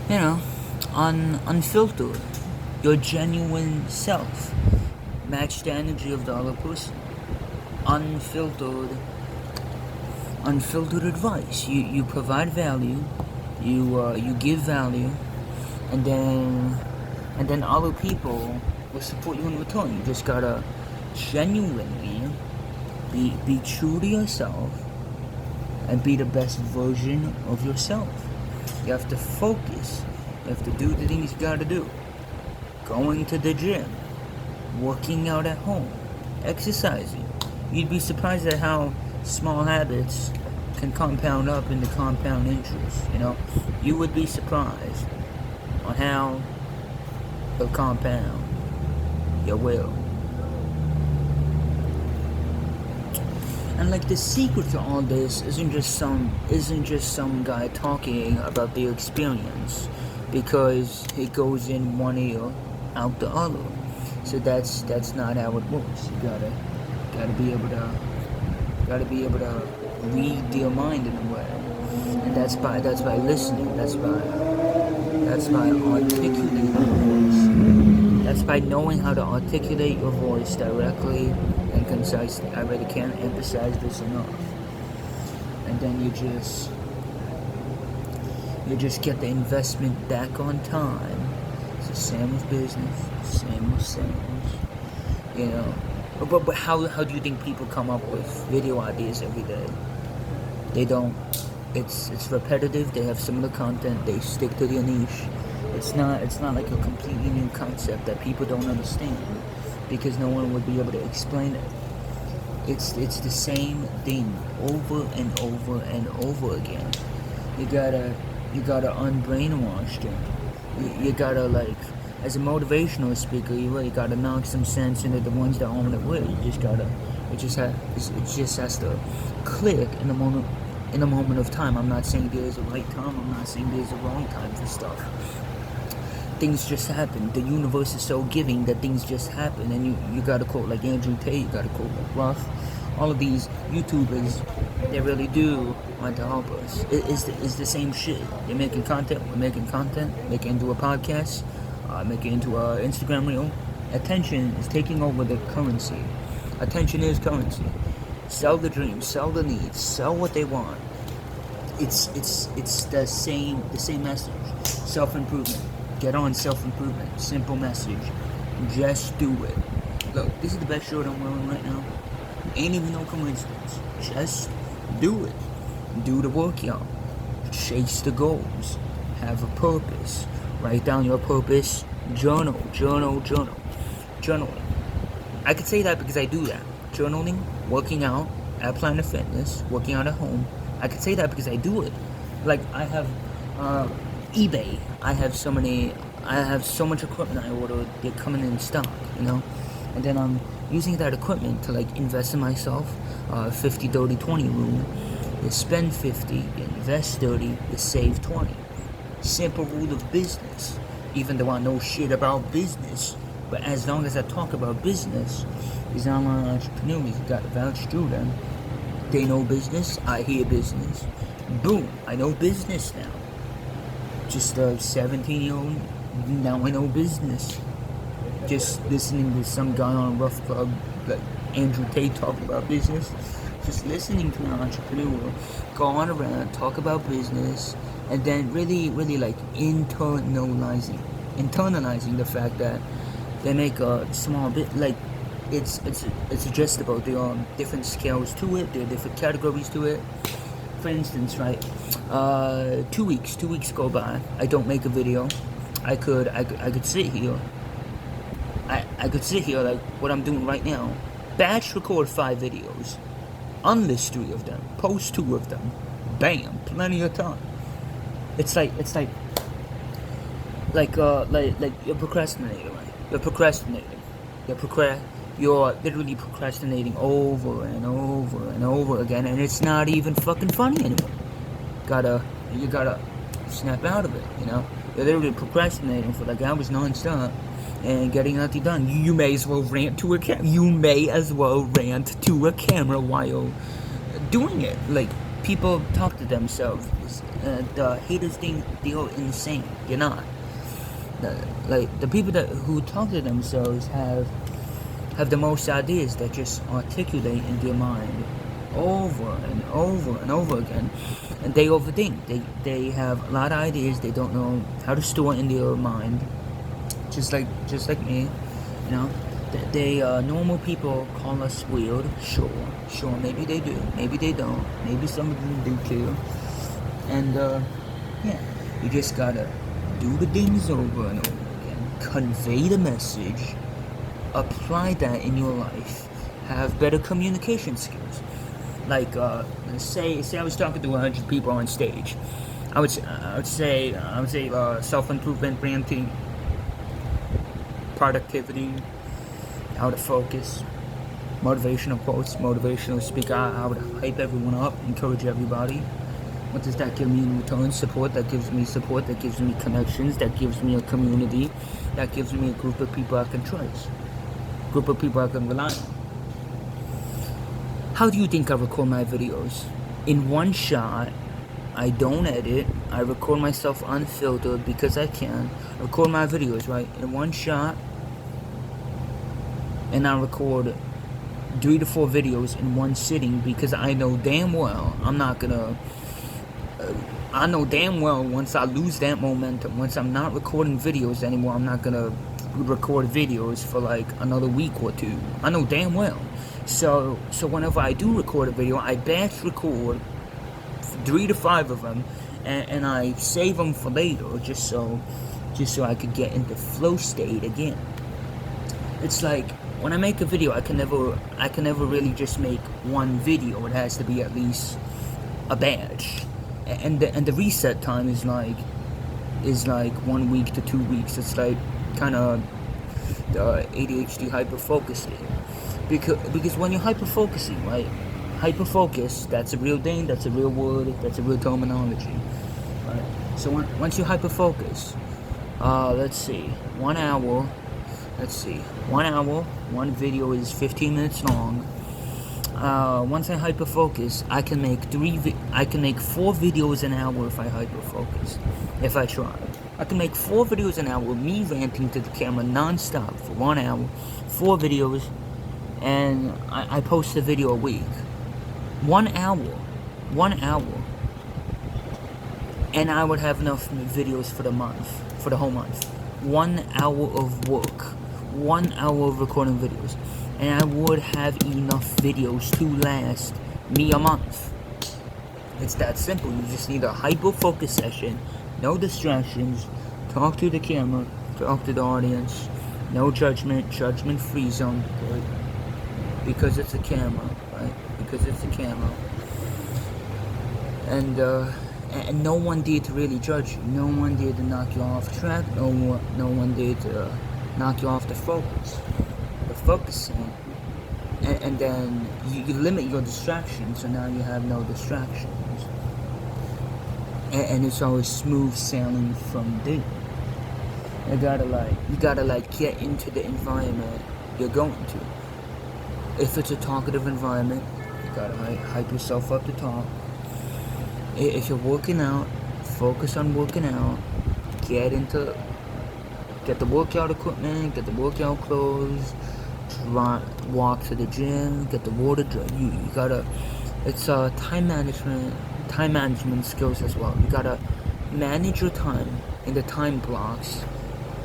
you know, unfiltered, your genuine self. Match the energy of the other person. Unfiltered, unfiltered advice. You provide value, you give value, and then other people will support you in return. You just gotta genuinely be true to yourself and be the best version of yourself. You have to focus. You have to do the things you gotta do. Going to the gym, working out at home, exercising. You'd be surprised at how small habits can compound up into compound interest. You would be surprised on how they'll compound your will. And like the secret to all this isn't just some guy talking about their experience, because it goes in one ear, out the other. So that's not how it works. You gotta be able to read their mind in a way, and that's by listening. That's by articulating your voice. That's by knowing how to articulate your voice directly and concisely. I really can't emphasize this enough. And then you just get the investment back on time. It's the same with business, same with sales. But how do you think people come up with video ideas every day? They don't. It's repetitive. They have similar content. They stick to their niche. It's not like a completely new concept that people don't understand, because no one would be able to explain it. It's the same thing over and over and over again. You gotta unbrainwash them. You gotta, like, as a motivational speaker, you really gotta knock some sense into the ones that aren't aware. It just has to click in a moment of time. I'm not saying there's a right time. I'm not saying there's a wrong time for stuff. Things just happen. The universe is so giving that things just happen, and you gotta quote like Andrew Tate, you gotta quote like Ruff. All of these YouTubers, they really do want to help us. It's the same shit. They're making content, we're making content, making it into a podcast, making it into an Instagram reel. Attention is taking over the currency. Attention is currency. Sell the dreams, sell the needs, sell what they want. It's the same message. Self-improvement. Get on self-improvement. Simple message. Just do it. Look, this is the best shirt I'm wearing right now. Ain't even no coincidence. Just do it. Do the workout. Chase the goals. Have a purpose. Write down your purpose. Journal. Journaling. I could say that because I do that. Journaling, working out at Planet Fitness, working out at home. I could say that because I do it. Like, I have eBay. I have so much equipment I ordered. They're coming in stock, and then I'm using that equipment to like invest in myself. 50, 30, 20 rule. You spend 50, you invest 30, you save 20. Simple rule of business. Even though I know shit about business, but as long as I talk about business, these online entrepreneurs got to vouch through them. They know business, I hear business. Boom, I know business now. Just a 17-year-old, now I know business. Just listening to some guy on Rough Club, like Andrew Tate, talk about business. Just listening to an entrepreneur go on around, talk about business, and then really like internalizing the fact that they make a small bit, like it's just about there are different scales to it, there are different categories to it. For instance, right, 2 weeks go by, I don't make a video. I could sit here. I could sit here like what I'm doing right now. Batch record 5 videos. Unlist 3 of them. Post 2 of them. Bam, plenty of time. It's like you're procrastinating, right? You're literally procrastinating over and over and over again, and it's not even fucking funny anymore. You gotta snap out of it, You're literally procrastinating for like hours non-stop and getting nothing done. You may as well rant to a camera. While doing it. Like, people talk to themselves. The haters think they're insane. You're not. The people who talk to themselves have the most ideas that just articulate in their mind over and over and over again, and they overthink. They have a lot of ideas they don't know how to store in their mind, just like me, you know. They normal people call us weird. Sure, maybe they do, maybe they don't, maybe some of them do too. And yeah, you just gotta do the things over and over again, convey the message, apply that in your life, have better communication skills. Like say I was talking to 100 people on stage, I would say self-improvement, branding, productivity, how to focus, motivational quotes, motivational speaker. I would hype everyone up, encourage everybody. What does that give me in return? Support. That gives me support. That gives me connections. That gives me a community. That gives me a group of people I can trust, group of people I can rely on. How do you think I record my videos? In one shot. I don't edit. I record myself unfiltered because I can. I record my videos, right, in one shot. And I record 3 to 4 videos in one sitting because I know damn well I'm not gonna. I know damn well once I lose that momentum, once I'm not recording videos anymore, I'm not gonna record videos for like another week or 2. I know damn well. So whenever I do record a video, I batch record 3 to 5 of them, and I save them for later, just so I could get into flow state again. It's like when I make a video, I can never really just make one video. It has to be at least a batch, and the reset time is like 1 week to 2 weeks. It's like kind of the ADHD hyperfocusing, because when you're hyperfocusing, right? Hyperfocus, that's a real thing, that's a real word, that's a real terminology. Right? So once you hyperfocus, let's see, 1 hour, 1 video is 15 minutes long. Once I hyperfocus, I can make 4 videos an hour if I hyperfocus, if I try. I can make 4 videos an hour, me ranting to the camera non-stop for 1 hour, 4 videos, and I post a video a week. 1 hour, and I would have enough videos for the whole month. 1 hour of work, 1 hour of recording videos, and I would have enough videos to last me a month. It's that simple. You just need a hyper-focus session, no distractions, talk to the camera, talk to the audience, no judgment-free zone, right? Because it's a camera, right? Because it's a camera, and no one did to really judge you. No one did to knock you off track. No one did to knock you off the focusing, and then you limit your distractions. So now you have no distractions, and it's always smooth sailing from there. You gotta get into the environment you're going to. If it's a talkative environment, you gotta hype yourself up to talk. If you're working out, focus on working out. Get the workout equipment, get the workout clothes, walk to the gym, get the water. You gotta. It's time management skills as well. You gotta manage your time in the time blocks,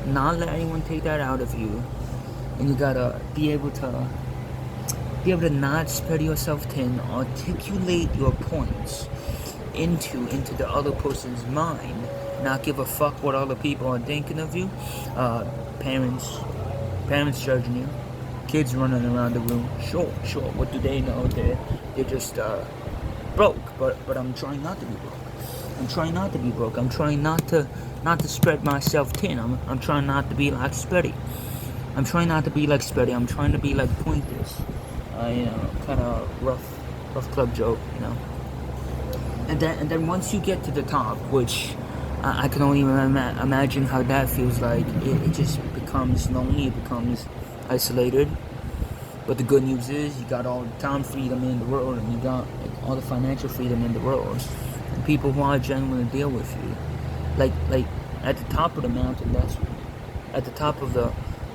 not let anyone take that out of you, and you gotta be able to not spread yourself thin, articulate your points into the other person's mind, not give a fuck what other people are thinking of you. Parents judging you, kids running around the room. Sure, what do they know? They're just broke, but I'm trying not to be broke. I'm trying not to spread myself thin. I'm trying not to be like Spetty. I'm trying to be like Pointers. Kind of rough club joke, And then once you get to the top, which I can only imagine how that feels like, it just becomes lonely, it becomes isolated. But the good news is you got all the time freedom in the world, and you got like, all the financial freedom in the world. And people who are genuine to deal with you, like at the top of the mountain, that's at the top of the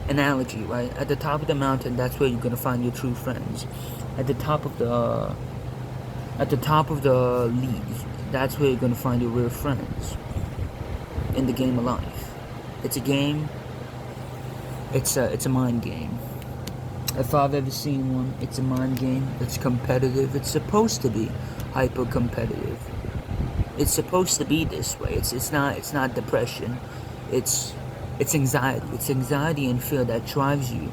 analogy, right? At the top of the mountain, that's where you're gonna find your true friends. At the top of the league, that's where you're gonna find your real friends. In the game of life, it's a game. It's a mind game. If I've ever seen one, it's a mind game. It's competitive. It's supposed to be hyper competitive. It's supposed to be this way. It's not depression. It's anxiety. It's anxiety and fear that drives you.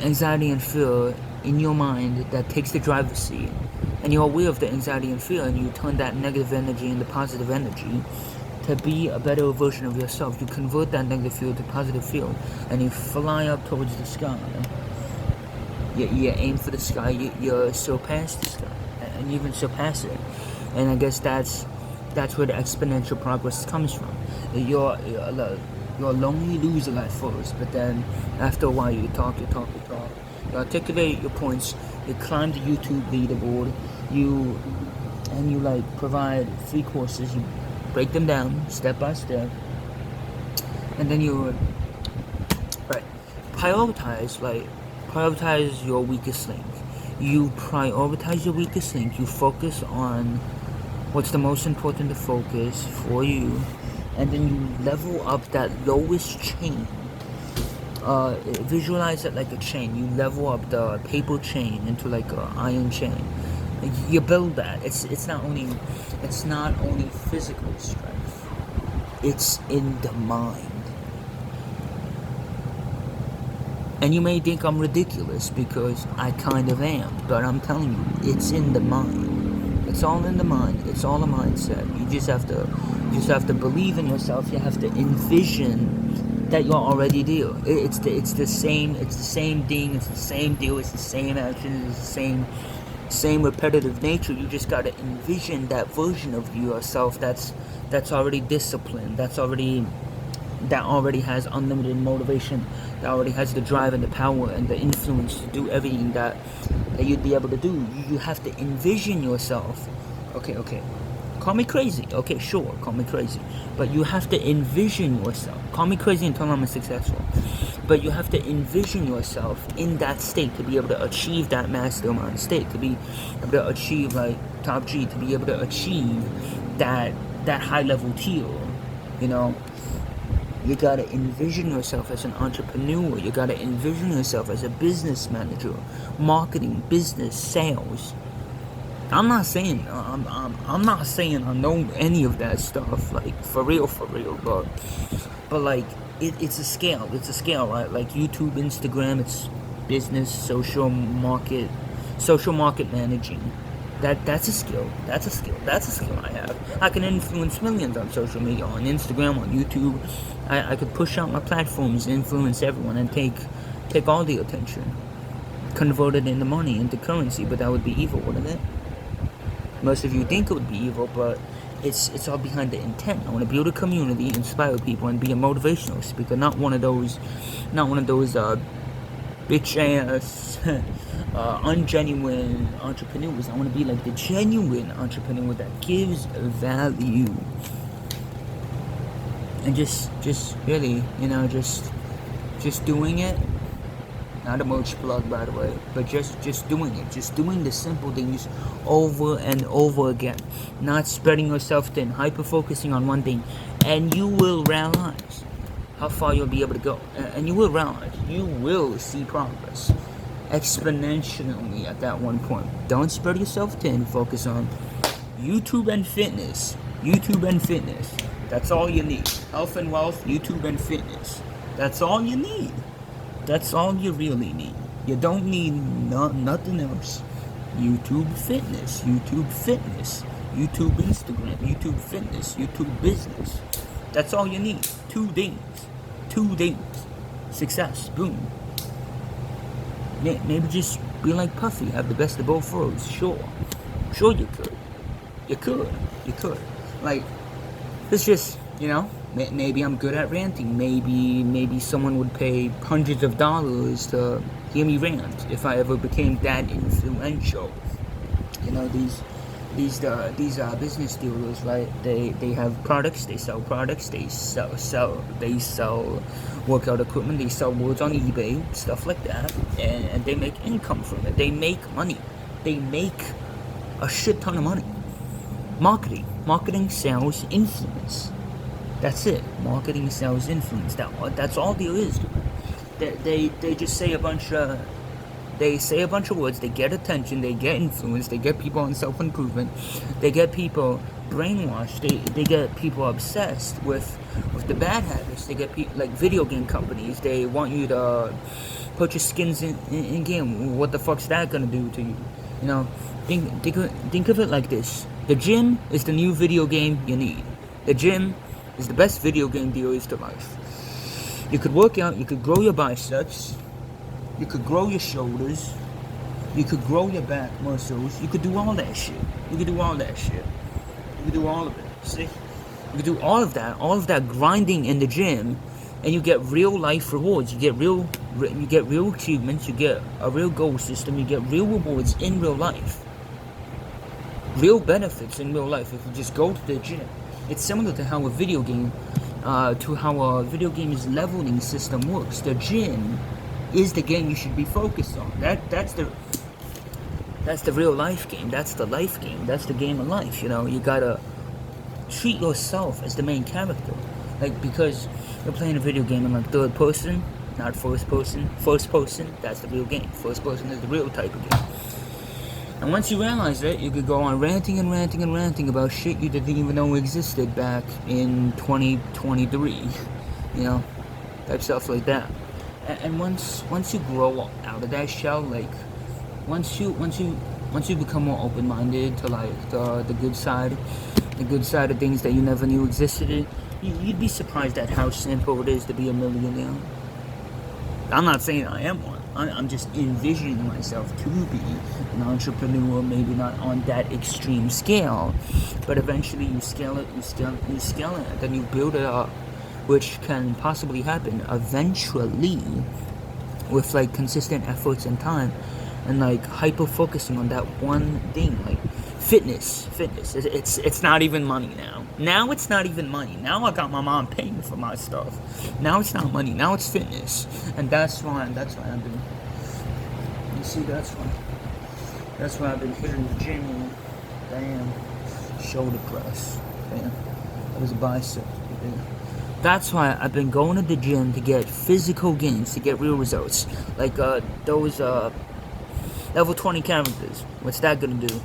Anxiety and fear in your mind that takes the driver's seat. And you're aware of the anxiety and fear, and you turn that negative energy into positive energy to be a better version of yourself. You convert that negative field to positive field, and you fly up towards the sky. You aim for the sky, you surpass the sky, and you even surpass it. And I guess that's where the exponential progress comes from. You're a lonely loser at first, but then after a while you talk. You articulate your points, you climb the YouTube leaderboard, you like provide free courses, you break them down step by step, and then you prioritize your weakest link. You prioritize your weakest link. You focus on what's the most important to focus for you, and then you level up that lowest chain. Visualize it like a chain. You level up the paper chain into like an iron chain. You build that. It's not only physical strength. It's in the mind. And you may think I'm ridiculous because I kind of am, but I'm telling you, it's in the mind. It's all in the mind. It's all a mindset. You just have to believe in yourself. You have to envision that you're already there. It's the same thing. It's the same deal. It's the same action. It's the same repetitive nature. You just gotta envision that version of yourself that's already disciplined. That already has unlimited motivation. That already has the drive and the power and the influence to do everything that you'd be able to do. You have to envision yourself. Okay. Call me crazy. Okay, sure, call me crazy. But you have to envision yourself. Call me crazy until I'm successful. But you have to envision yourself in that state to be able to achieve that mastermind state, to be able to achieve like top G, to be able to achieve that high level tier. You know, you gotta envision yourself as an entrepreneur. You gotta envision yourself as a business manager, marketing, business, sales. I'm not saying I know any of that stuff, like for real, but like it's a scale, right? Like YouTube, Instagram, it's business, social market managing. That's a skill I have. I can influence millions on social media, on Instagram, on YouTube. I could push out my platforms, influence everyone, and take all the attention, convert it into money, into currency. But that would be evil, wouldn't it? Most of you think it would be evil, but it's all behind the intent. I want to build a community, inspire people, and be a motivational speaker. Not one of those bitch ass, ungenuine entrepreneurs. I want to be like the genuine entrepreneur that gives value. And just really, just doing it. Not a merch plug, by the way, but just doing it. Just doing the simple things over and over again. Not spreading yourself thin, hyper-focusing on one thing. And you will realize how far you'll be able to go. And you will realize, you will see progress exponentially at that one point. Don't spread yourself thin. Focus on YouTube and fitness. That's all you need. Health and wealth, YouTube and fitness. That's all you need. That's all you really need. You don't need nothing else. YouTube fitness, YouTube Instagram, YouTube fitness, YouTube business. That's all you need. Two things. Success. Boom. Maybe just be like Puffy. Have the best of both worlds. Sure you could. You could. Like, it's just, maybe I'm good at ranting. Maybe someone would pay hundreds of dollars to Hear me rant. If I ever became that influential, you know, these business dealers, right? They have products. They sell products. They sell workout equipment. They sell words on eBay, stuff like that, and they make income from it. They make money. They make a shit ton of money. Marketing, sales, influence. That's it. Marketing, sales, influence. That's all there is to it. They just say a bunch of. They say a bunch of words, they get attention, they get influence, they get people on self-improvement, they get people brainwashed, they get people obsessed with the bad habits. They get people, like video game companies, they want you to put your skins in game. What the fuck's that gonna do to you? You know, think of it like this. The gym is the new video game you need. The gym is the best video game there is to life. You could work out, you could grow your biceps, you could grow your shoulders. You could grow your back muscles. You could do all that shit. You could do all that shit. You could do all of it. See? You could do all of that grinding in the gym, and you get real life rewards. You get real achievements. You get a real goal system. You get real rewards in real life. Real benefits in real life if you just go to the gym. It's similar to how a video game's leveling system works. The gym is the game you should be focused on. That's the real life game. That's the life game. That's the game of life. You know, you gotta treat yourself as the main character. Like, because you're playing a video game in like third person, not first person. First person, that's the real game. First person is the real type of game. And once you realize that, you could go on ranting about shit you didn't even know existed back in 2023. You know, type stuff like that. And once you grow out of that shell, like once you become more open-minded to like the good side of things that you never knew existed, you'd be surprised at how simple it is to be a millionaire. I'm not saying I am one. I'm just envisioning myself to be an entrepreneur, maybe not on that extreme scale, but eventually you scale it, then you build it up, which can possibly happen eventually with like consistent efforts and time, and like hyper focusing on that one thing, like fitness. It's not even money now. Now it's not even money. Now I got my mom paying for my stuff. Now it's not money. Now it's fitness, and that's why I've been. You see, that's why I've been hitting the gym. Damn, shoulder press. Damn, that was a bicep. Damn. That's why I've been going to the gym to get physical gains, to get real results. Like those level 20 characters. What's that gonna do?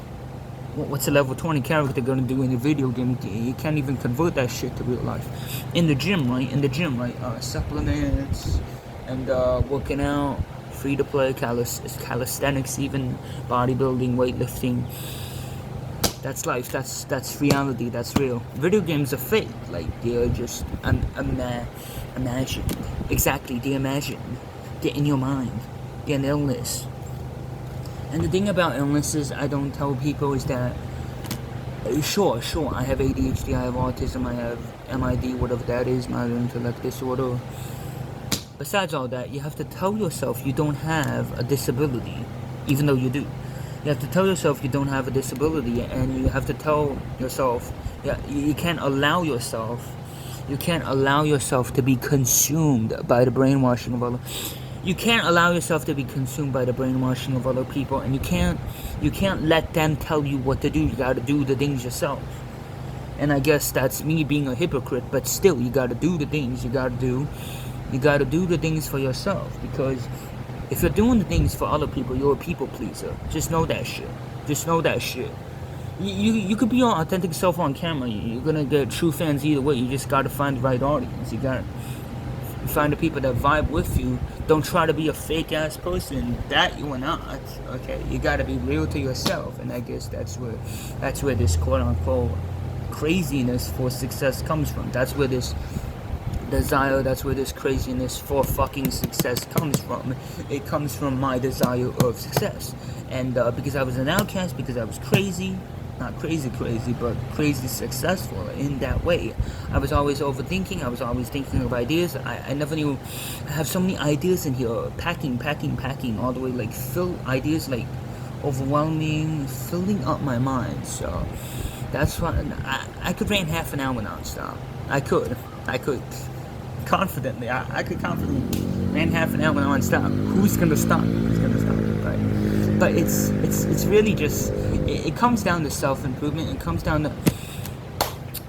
What's a level 20 character gonna do in a video game? You can't even convert that shit to real life. In the gym, right? Supplements and working out, free to play, calisthenics, even bodybuilding, weightlifting. That's life. That's reality. That's real. Video games are fake. Like, they're just imagined. Exactly. They're imagined. They're in your mind. They're an illness. And the thing about illnesses I don't tell people is that sure, I have ADHD, I have autism, I have MID, whatever that is, minor intellect disorder. Besides all that, you have to tell yourself you don't have a disability, even though you do. You have to tell yourself you don't have a disability, and you have to tell yourself, you can't allow yourself to be consumed by the brainwashing of other. You can't allow yourself to be consumed by the brainwashing of other people, and you can't let them tell you what to do. You gotta do the things yourself. And I guess that's me being a hypocrite, but still, you gotta do the things you gotta do. You gotta do the things for yourself, because if you're doing the things for other people, you're a people pleaser. Just know that shit. You could be your authentic self on camera. You're gonna get true fans either way. You just gotta find the right audience. You gotta find the people that vibe with you. Don't try to be a fake ass person that you are not. Okay, you gotta be real to yourself, and I guess that's where this quote unquote craziness for success comes from. That's where this desire, that's where this craziness for fucking success comes from. It comes from my desire of success, and because I was an outcast, because I was crazy, not crazy, but crazy successful in that way. I was always overthinking. I was always thinking of ideas. I never knew. I have so many ideas in here, packing, all the way, like, fill ideas, like, overwhelming, filling up my mind. So that's why I could rant half an hour nonstop. I could confidently. I could confidently rant half an hour nonstop. Who's gonna stop? Right? But it's really just it comes down to self-improvement. It comes down to,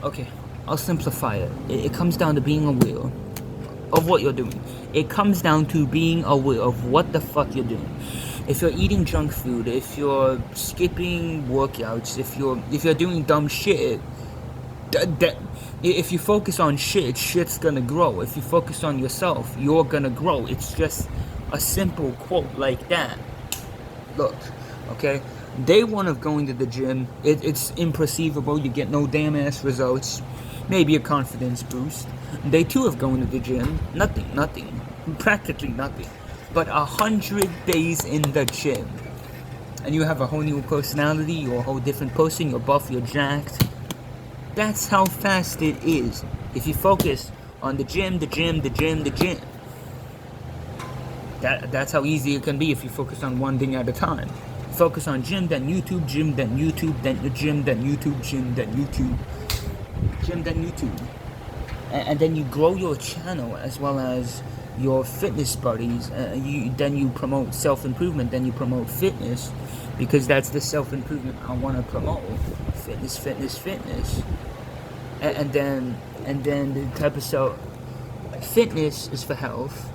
okay, I'll simplify it. It comes down to being aware of what you're doing. It comes down to being aware of what the fuck you're doing. If you're eating junk food, if you're skipping workouts, if you're doing dumb shit, if you focus on shit's gonna grow. If you focus on yourself, you're gonna grow. It's just a simple quote like that. Look, okay, day one of going to the gym, it's imperceivable. You get no damn ass results. Maybe a confidence boost. Day two of going to the gym, nothing, practically nothing. But 100 days in the gym, and you have a whole new personality. You're a whole different person. You're buff. You're jacked. That's how fast it is. If you focus on the gym. That's how easy it can be if you focus on one thing at a time. Focus on gym, then YouTube, then the gym, then YouTube, gym, then YouTube. And then you grow your channel as well as your fitness buddies. Then you promote self-improvement, then you promote fitness, because that's the self-improvement I want to promote. Fitness. And then the type of fitness is for health.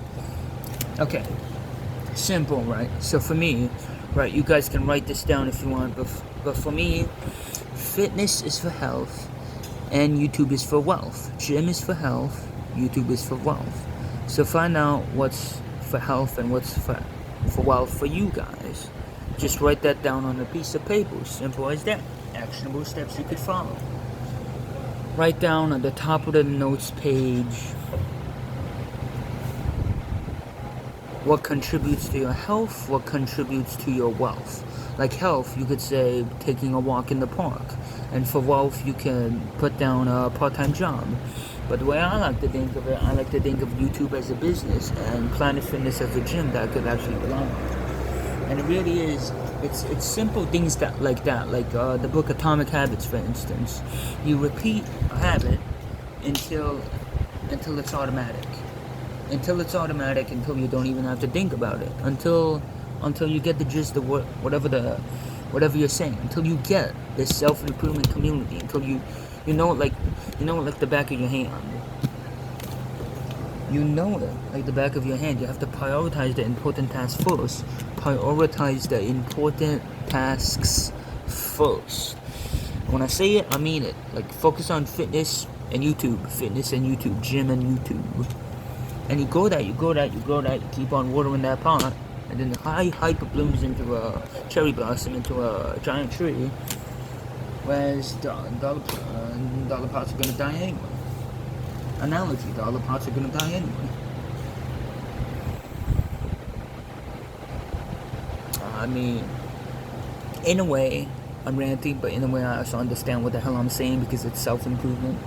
Okay, simple, right? So for me, right, you guys can write this down if you want, but for me, fitness is for health, and YouTube is for wealth. Gym is for health, YouTube is for wealth. So find out what's for health and what's for wealth for you guys. Just write that down on a piece of paper. Simple as that. Actionable steps you could follow. Write down at the top of the notes page what contributes to your health, what contributes to your wealth. Like health, you could say taking a walk in the park. And for wealth, you can put down a part-time job. But the way I like to think of it, I like to think of YouTube as a business and Planet Fitness as a gym that I could actually rely on. And it really is, it's simple things like the book Atomic Habits, for instance. You repeat a habit until it's automatic. Until you don't even have to think about it. Until you get the gist of whatever you're saying. Until you get this self-improvement community. Until you know it like the back of your hand. You know it like the back of your hand. You have to prioritize the important tasks first. Prioritize the important tasks first. When I say it, I mean it. Like, focus on fitness and YouTube, gym and YouTube. And you grow that, you keep on watering that pot, and then the hype blooms into a cherry blossom, into a giant tree, whereas dollar pots are gonna die anyway. Analogy, dollar pots are gonna die anyway. I mean, in a way, I'm ranting, but in a way I also understand what the hell I'm saying, because it's self-improvement.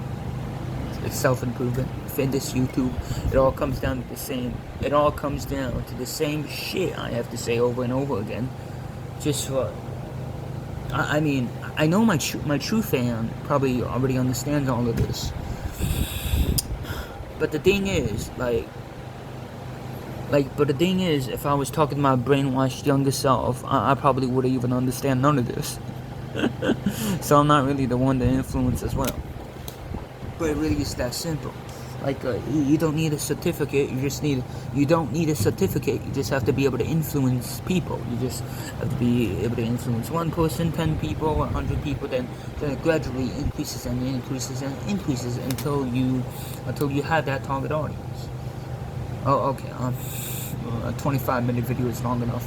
Fitness, YouTube, it all comes down to the same. It all comes down to the same shit I have to say over and over again. Just for, I mean, I know my true fan probably already understands all of this. But the thing is, if I was talking to my brainwashed younger self, I probably wouldn't even understand none of this. So I'm not really the one to influence as well. But it really is that simple. Like, you don't need a certificate. You don't need a certificate. You just have to be able to influence people. You just have to be able to influence one person, 10 people, 100 people. Then it gradually increases until you have that target audience. Oh, okay. A 25-minute video is long enough.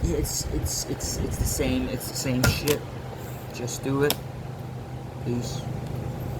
It's the same. It's the same shit. Just do it. Peace.